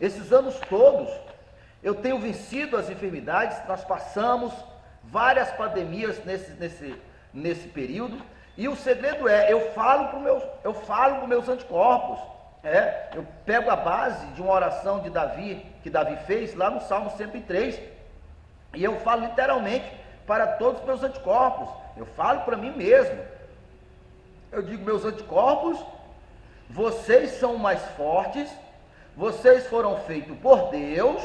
Esses anos todos, eu tenho vencido as enfermidades, nós passamos várias pandemias nesse período, e o segredo é, eu falo para meus anticorpos, eu pego a base de uma oração de Davi, que Davi fez lá no Salmo 103, e eu falo literalmente para todos os meus anticorpos, eu falo para mim mesmo, eu digo, meus anticorpos, vocês são mais fortes, vocês foram feitos por Deus,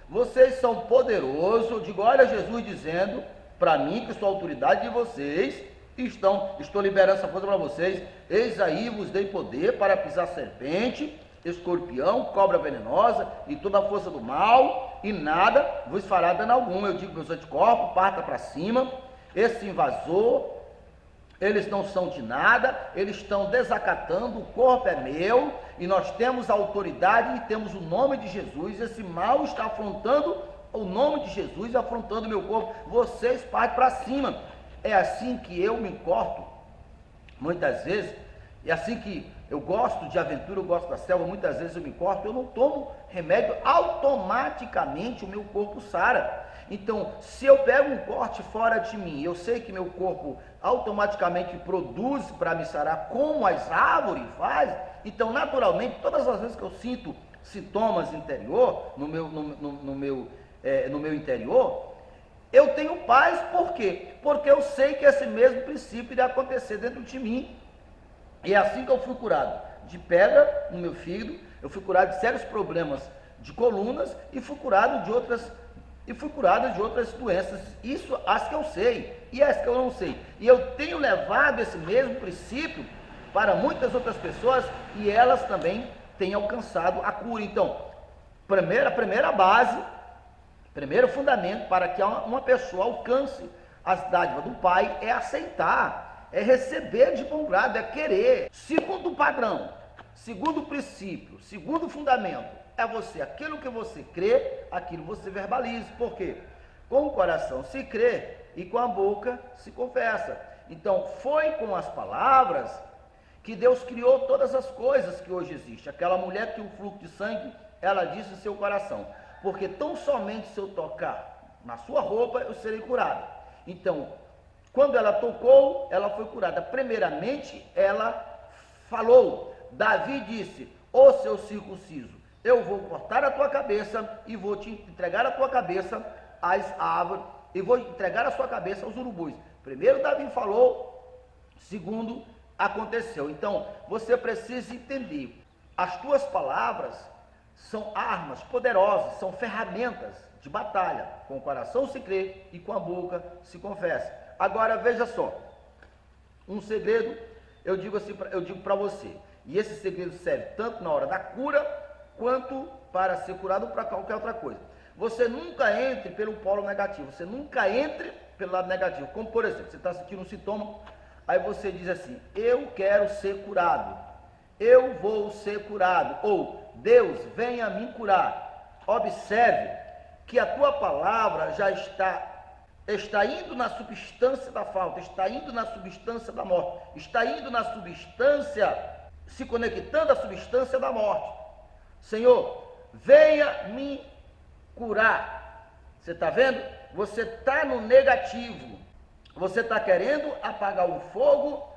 vocês são poderosos. Eu digo, olha Jesus dizendo para mim que sou a autoridade de vocês, estou liberando essa força para vocês. Eis aí vos dei poder para pisar serpente, escorpião, cobra venenosa e toda a força do mal, e nada vos fará dano algum. Eu digo, meus anticorpos, parta para cima, esse invasor, eles não são de nada, eles estão desacatando, o corpo é meu, e nós temos a autoridade e temos o nome de Jesus. Esse mal está afrontando o nome de Jesus, afrontando o meu corpo. Vocês partem para cima. É assim que eu me corto, muitas vezes, é assim que eu gosto de aventura, eu gosto da selva, muitas vezes eu me corto, eu não tomo remédio, automaticamente o meu corpo sara. Então, se eu pego um corte fora de mim, eu sei que meu corpo automaticamente produz para me sarar, como as árvores fazem. Então, naturalmente, todas as vezes que eu sinto sintomas interior, no meu interior, eu tenho paz. Por quê? Porque eu sei que esse mesmo princípio irá acontecer dentro de mim. E é assim que eu fui curado de pedra no meu fígado, eu fui curado de sérios problemas de colunas e fui curado de outras doenças. Isso as que eu sei e as que eu não sei. E eu tenho levado esse mesmo princípio para muitas outras pessoas e elas também têm alcançado a cura. Então, a primeira base, primeiro fundamento para que uma pessoa alcance as dádivas do Pai é aceitar, é receber de bom grado, é querer. Segundo padrão, segundo princípio, segundo fundamento, é você, aquilo que você crê, aquilo você verbaliza. Por quê? Com o coração se crê e com a boca se confessa. Então, foi com as palavras que Deus criou todas as coisas que hoje existem. Aquela mulher que tinha um fluxo de sangue, ela disse em seu coração, porque tão somente se eu tocar na sua roupa, eu serei curada. Então, quando ela tocou, ela foi curada. Primeiramente, ela falou. Davi disse, ô seu circunciso, eu vou cortar a tua cabeça e vou te entregar a tua cabeça às árvores, e vou entregar a sua cabeça aos urubus. Primeiro Davi falou, segundo aconteceu. Então, você precisa entender, as tuas palavras são armas poderosas, são ferramentas de batalha. Com o coração se crê e com a boca se confessa. Agora veja só, um segredo, eu digo para você, e esse segredo serve tanto na hora da cura, quanto para ser curado para qualquer outra coisa. Você nunca entre pelo polo negativo, você nunca entre pelo lado negativo. Como por exemplo, você está sentindo um sintoma, aí você diz assim, eu quero ser curado, eu vou ser curado, ou Deus venha me curar. Observe que a tua palavra já está indo na substância da falta, está indo na substância da morte, está indo na substância, se conectando à substância da morte. Senhor, venha me curar. Você está vendo? Você está no negativo. Você está querendo apagar o fogo,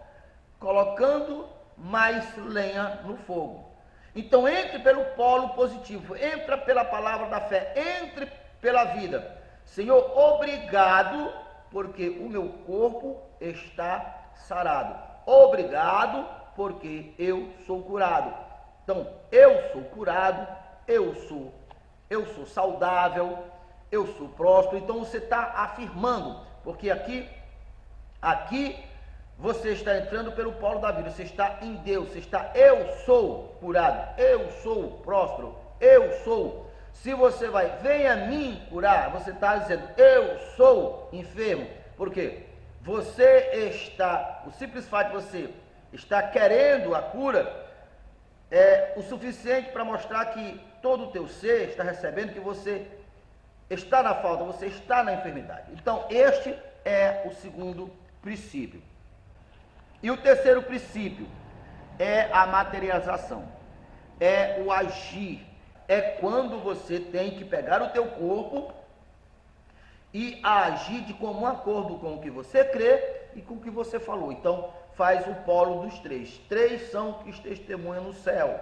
colocando mais lenha no fogo. Então entre pelo polo positivo, entra pela palavra da fé, entre pela vida. Senhor, obrigado, porque o meu corpo está sarado. Obrigado, porque eu sou curado. Então, eu sou curado, eu sou saudável, eu sou próspero. Então você está afirmando, porque aqui você está entrando pelo polo da vida, você está em Deus, você está, eu sou curado, eu sou próspero, eu sou. Se você vai, venha me curar, você está dizendo, eu sou enfermo. Por quê? Você está, o simples fato de você estar querendo a cura, é o suficiente para mostrar que todo o teu ser está recebendo, que você está na falta, você está na enfermidade. Então, este é o segundo princípio. E o terceiro princípio é a materialização, é o agir, é quando você tem que pegar o teu corpo e agir de comum acordo com o que você crê e com o que você falou. Então, faz o polo dos três. Três são os que testemunham no céu.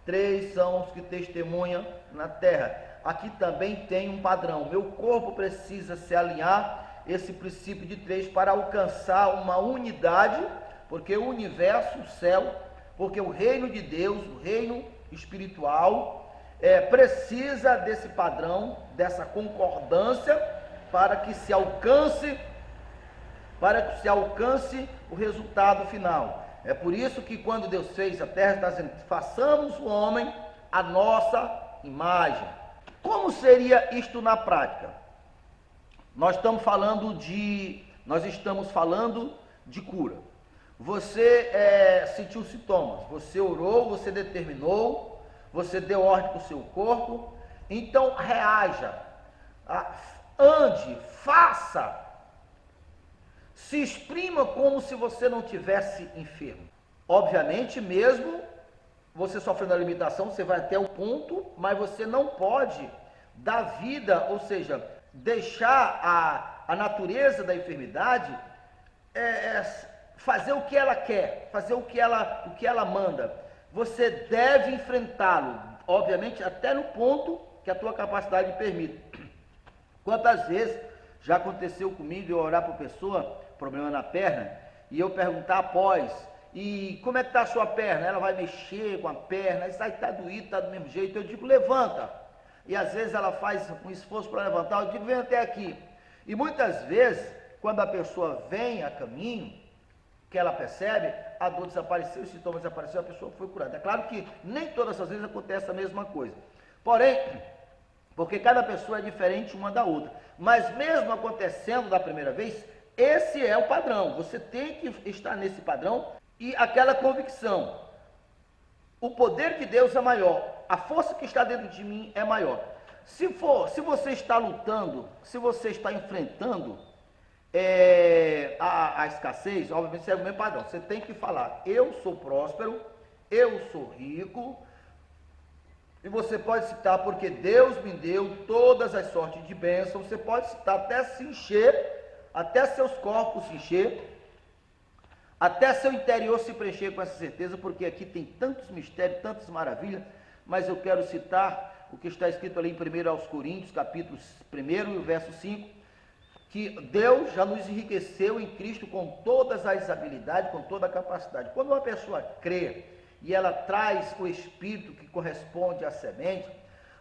Três são os que testemunham na terra. Aqui também tem um padrão. Meu corpo precisa se alinhar esse princípio de três para alcançar uma unidade, porque o universo, o céu, porque o reino de Deus, o reino espiritual, precisa desse padrão, dessa concordância, para que se alcance o resultado final. É por isso que quando Deus fez a terra, está dizendo, façamos o homem a nossa imagem. Como seria isto na prática? Nós estamos falando de cura. Você sentiu sintomas, você orou, você determinou, você deu ordem para o seu corpo, então reaja, ande, faça, se exprima como se você não tivesse enfermo. Obviamente, mesmo você sofrendo a limitação, você vai até o ponto, mas você não pode dar vida, ou seja, deixar a natureza da enfermidade fazer o que ela quer, fazer o que ela manda. Você deve enfrentá-lo, obviamente, até no ponto que a tua capacidade permite. Quantas vezes já aconteceu comigo eu orar para a pessoa, problema na perna, e eu perguntar após, e como é que está a sua perna? Ela vai mexer com a perna, isso aí está doído, está do mesmo jeito, eu digo, levanta. E às vezes ela faz um esforço para levantar, eu digo, vem até aqui. E muitas vezes, quando a pessoa vem a caminho, que ela percebe, a dor desapareceu, os sintomas desapareceram, a pessoa foi curada. É claro que nem todas as vezes acontece a mesma coisa. Porém, porque cada pessoa é diferente uma da outra. Mas mesmo acontecendo da primeira vez, esse é o padrão. Você tem que estar nesse padrão e aquela convicção. O poder de Deus é maior. A força que está dentro de mim é maior. Se você está lutando, se você está enfrentando a escassez, obviamente segue o mesmo padrão. Você tem que falar, eu sou próspero, eu sou rico, e você pode citar, porque Deus me deu todas as sortes de bênção. Você pode citar até se encher, até seus corpos se encher, até seu interior se preencher com essa certeza, porque aqui tem tantos mistérios, tantas maravilhas, mas eu quero citar o que está escrito ali em 1 Coríntios, capítulo 1 e o verso 5, que Deus já nos enriqueceu em Cristo com todas as habilidades, com toda a capacidade. Quando uma pessoa crê e ela traz o Espírito que corresponde à semente,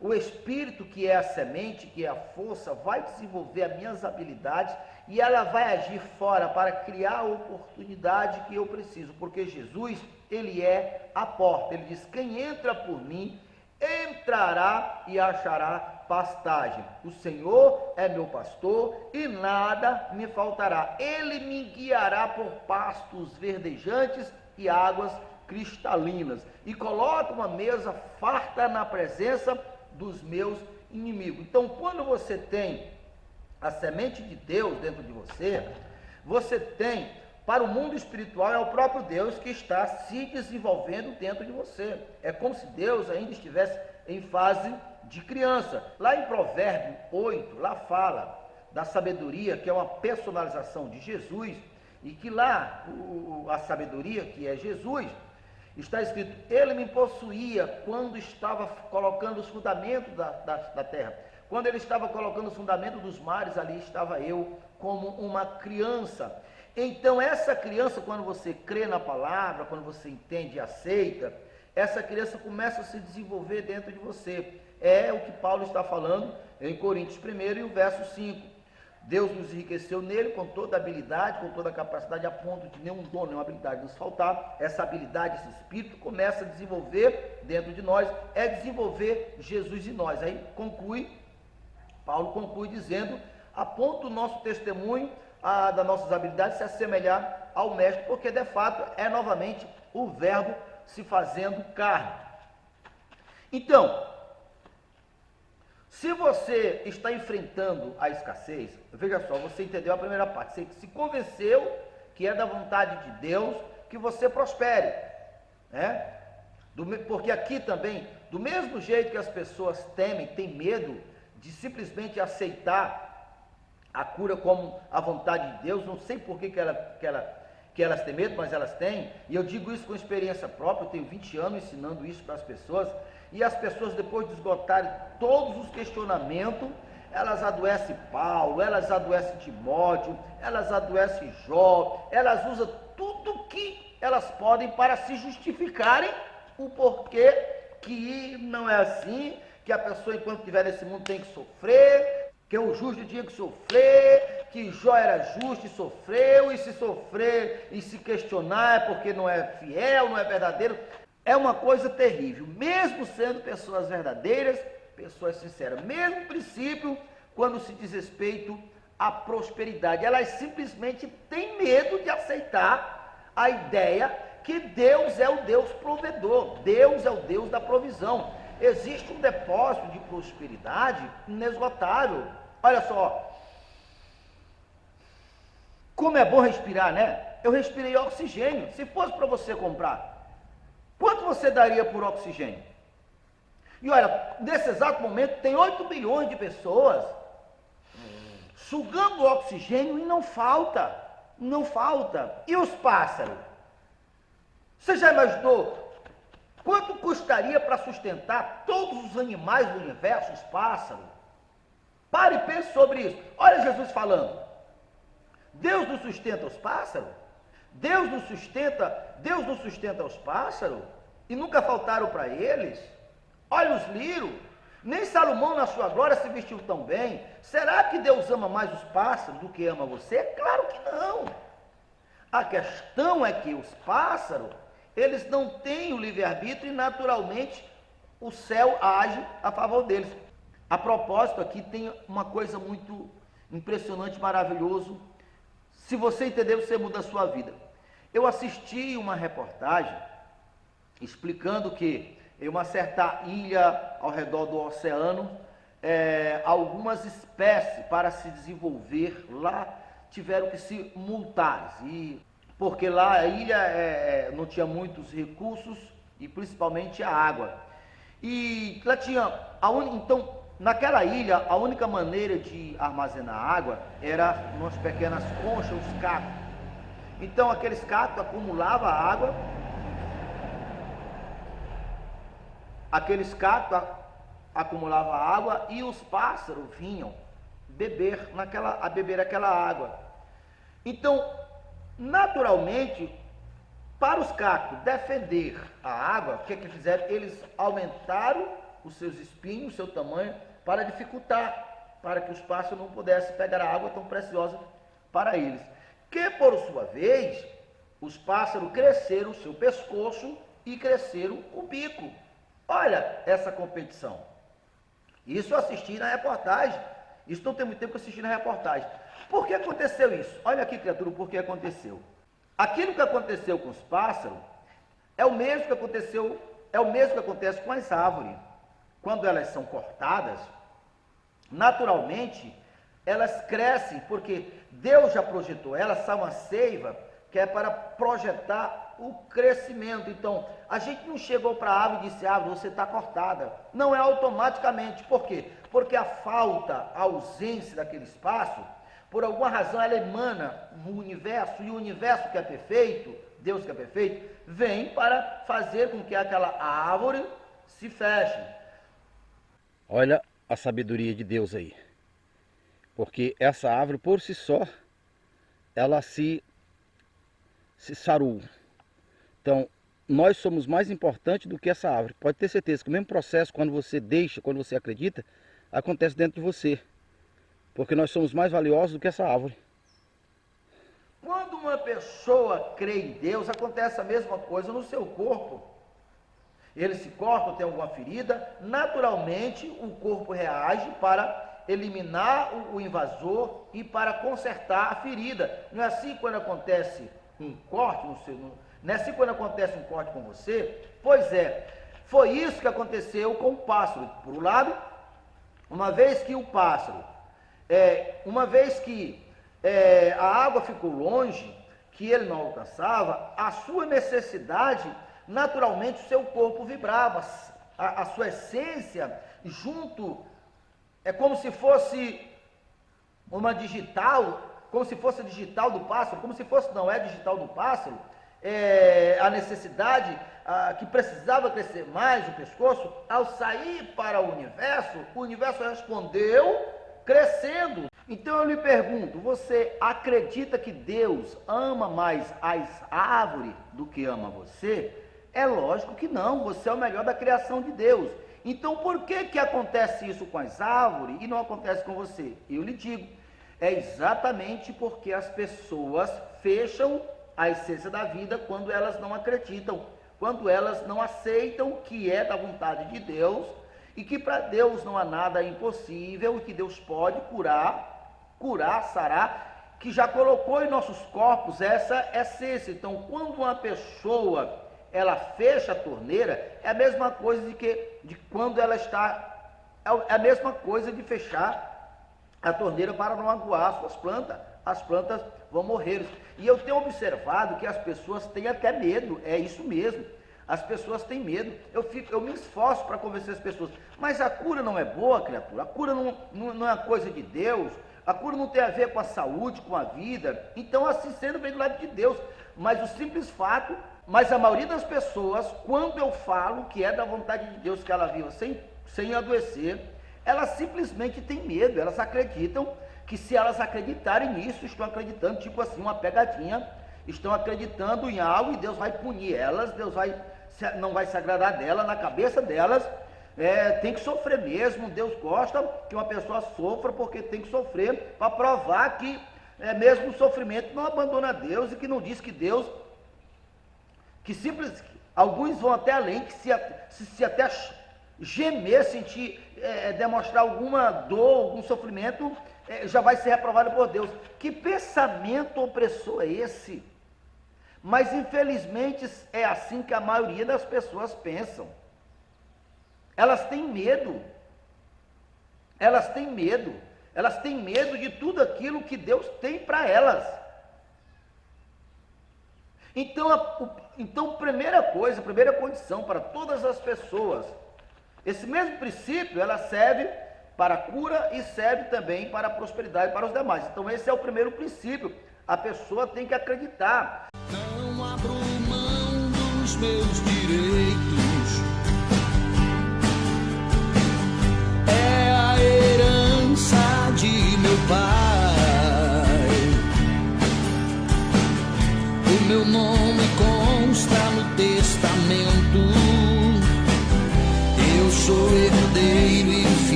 o Espírito que é a semente, que é a força, vai desenvolver as minhas habilidades e ela vai agir fora para criar a oportunidade que eu preciso, porque Jesus, ele é a porta. Ele diz, quem entra por mim, entrará e achará pastagem. O Senhor é meu pastor e nada me faltará. Ele me guiará por pastos verdejantes e águas cristalinas, e coloca uma mesa farta na presença dos meus inimigos. Então, quando você tem a semente de Deus dentro de você, você tem, para o mundo espiritual, é o próprio Deus que está se desenvolvendo dentro de você. É como se Deus ainda estivesse em fase de criança. Lá em Provérbio 8, lá fala da sabedoria, que é uma personalização de Jesus, e que lá a sabedoria, que é Jesus, está escrito, ele me possuía quando estava colocando os fundamentos da terra. Quando ele estava colocando os fundamentos dos mares, ali estava eu como uma criança. Então essa criança, quando você crê na palavra, quando você entende e aceita, essa criança começa a se desenvolver dentro de você. É o que Paulo está falando em Coríntios 1 e o verso 5. Deus nos enriqueceu nele com toda a habilidade, com toda a capacidade, a ponto de nenhum dom, nenhuma habilidade nos faltar. Essa habilidade, esse espírito começa a desenvolver dentro de nós, é desenvolver Jesus em nós. Aí Paulo conclui dizendo, aponta o nosso testemunho das nossas habilidades se assemelhar ao mestre, porque de fato é novamente o verbo se fazendo carne. Então, se você está enfrentando a escassez, veja só, você entendeu a primeira parte, você se convenceu que é da vontade de Deus que você prospere, né? Porque aqui também, do mesmo jeito que as pessoas têm medo de simplesmente aceitar a cura como a vontade de Deus, não sei por que elas têm medo, mas elas têm, e eu digo isso com experiência própria, eu tenho 20 anos ensinando isso para as pessoas, e as pessoas depois de esgotarem todos os questionamentos, elas adoecem Paulo, elas adoecem Timóteo, elas adoecem Jó, elas usam tudo que elas podem para se justificarem o porquê que não é assim, que a pessoa enquanto estiver nesse mundo tem que sofrer, que o justo tinha que sofrer, que Jó era justo e sofreu, e se sofrer e se questionar é porque não é fiel, não é verdadeiro. É uma coisa terrível, mesmo sendo pessoas verdadeiras, pessoas sinceras. Mesmo princípio, quando se diz respeito à prosperidade, elas simplesmente têm medo de aceitar a ideia que Deus é o Deus provedor, Deus é o Deus da provisão. Existe um depósito de prosperidade inesgotável. Olha só, como é bom respirar, né? Eu respirei oxigênio. Se fosse para você comprar, quanto você daria por oxigênio? E olha, nesse exato momento tem 8 bilhões de pessoas sugando oxigênio e não falta. Não falta. E os pássaros? Você já imaginou quanto custaria para sustentar todos os animais do universo, os pássaros? Pare e pense sobre isso. Olha Jesus falando. Deus não sustenta os pássaros? Deus não sustenta os pássaros? E nunca faltaram para eles? Olha os lírios. Nem Salomão na sua glória se vestiu tão bem. Será que Deus ama mais os pássaros do que ama você? Claro que não. A questão é que os pássaros, eles não têm o livre-arbítrio e naturalmente o céu age a favor deles. A propósito, aqui tem uma coisa muito impressionante, maravilhoso. Se você entender, você muda a sua vida. Eu assisti uma reportagem explicando que em uma certa ilha ao redor do oceano, algumas espécies para se desenvolver lá tiveram que se multar, porque lá a ilha não tinha muitos recursos e principalmente a água. E lá tinha, então naquela ilha a única maneira de armazenar água era umas pequenas conchas, os cactos. Então aqueles cactos acumulavam água. Aqueles cactos acumulavam água e os pássaros vinham beber aquela água. Então, naturalmente, para os cactos defender a água, o que fizeram? Eles aumentaram os seus espinhos, o seu tamanho, para dificultar, para que os pássaros não pudessem pegar a água tão preciosa para eles. Que, por sua vez, os pássaros cresceram o seu pescoço e cresceram o bico. Olha essa competição. Isso eu assisti na reportagem. Isso não tem muito tempo que eu assisti na reportagem. Por que aconteceu isso? Olha aqui, criatura, por que aconteceu. Aquilo que aconteceu com os pássaros é o mesmo que acontece com as árvores. Quando elas são cortadas, naturalmente, elas crescem, porque Deus já projetou elas, são uma seiva que é para projetar o crescimento. Então, a gente não chegou para a árvore e disse, árvore, você está cortada. Não é automaticamente. Por quê? Porque a falta, a ausência daquele espaço, por alguma razão ela emana no universo, e o universo que é perfeito, Deus que é perfeito, vem para fazer com que aquela árvore se feche. Olha a sabedoria de Deus aí. Porque essa árvore por si só, ela se sarou. Então, nós somos mais importantes do que essa árvore. Pode ter certeza que o mesmo processo, quando você deixa, quando você acredita, acontece dentro de você. Porque nós somos mais valiosos do que essa árvore. Quando uma pessoa crê em Deus, acontece a mesma coisa no seu corpo. Ele se corta ou tem alguma ferida, naturalmente o corpo reage para eliminar o invasor e para consertar a ferida. Não é assim quando acontece um corte no seu... Não é assim quando acontece um corte com você? Pois é, foi isso que aconteceu com o pássaro. Por um lado, uma vez que o pássaro, a água ficou longe, que ele não alcançava, a sua necessidade naturalmente o seu corpo vibrava, a sua essência junto, é como se fosse uma digital, como se fosse a digital do pássaro, como se fosse, não é digital do pássaro, a necessidade que precisava crescer mais o pescoço, ao sair para o universo respondeu crescendo. Então eu lhe pergunto, você acredita que Deus ama mais as árvores do que ama você? É lógico que não, você é o melhor da criação de Deus. Então por que acontece isso com as árvores e não acontece com você? Eu lhe digo, é exatamente porque as pessoas fecham a essência da vida quando elas não acreditam, quando elas não aceitam que é da vontade de Deus e que para Deus não há nada impossível e que Deus pode curar, sarar, que já colocou em nossos corpos essa essência. Então, quando uma pessoa ela fecha a torneira, é a mesma coisa de quando ela está, é a mesma coisa de fechar a torneira para não aguar suas plantas, as plantas vão morrer. E eu tenho observado que as pessoas têm até medo, é isso mesmo, as pessoas têm medo, eu me esforço para convencer as pessoas, mas a cura não é boa, criatura, a cura não é coisa de Deus, a cura não tem a ver com a saúde, com a vida, então assim sendo vem do lado de Deus, mas o simples fato, mas a maioria das pessoas, quando eu falo que é da vontade de Deus que ela viva sem adoecer, elas simplesmente têm medo, elas acreditam que se elas acreditarem nisso, estão acreditando, tipo assim, uma pegadinha, estão acreditando em algo e Deus vai punir elas, Deus não vai se agradar dela, na cabeça delas, tem que sofrer mesmo, Deus gosta que uma pessoa sofra porque tem que sofrer, para provar que mesmo o sofrimento não abandona Deus e que não diz que Deus, alguns vão até além, que se até gemer, sentir, demonstrar alguma dor, algum sofrimento, já vai ser reprovado por Deus. Que pensamento opressor é esse? Mas infelizmente é assim que a maioria das pessoas pensam. Elas têm medo. Elas têm medo. Elas têm medo de tudo aquilo que Deus tem para elas. Então, primeira condição para todas as pessoas, esse mesmo princípio, ela serve para a cura e serve também para a prosperidade para os demais. Então esse é o primeiro princípio, a pessoa tem que acreditar. Não abro mão dos meus direitos, é a herança de meu pai, o meu nome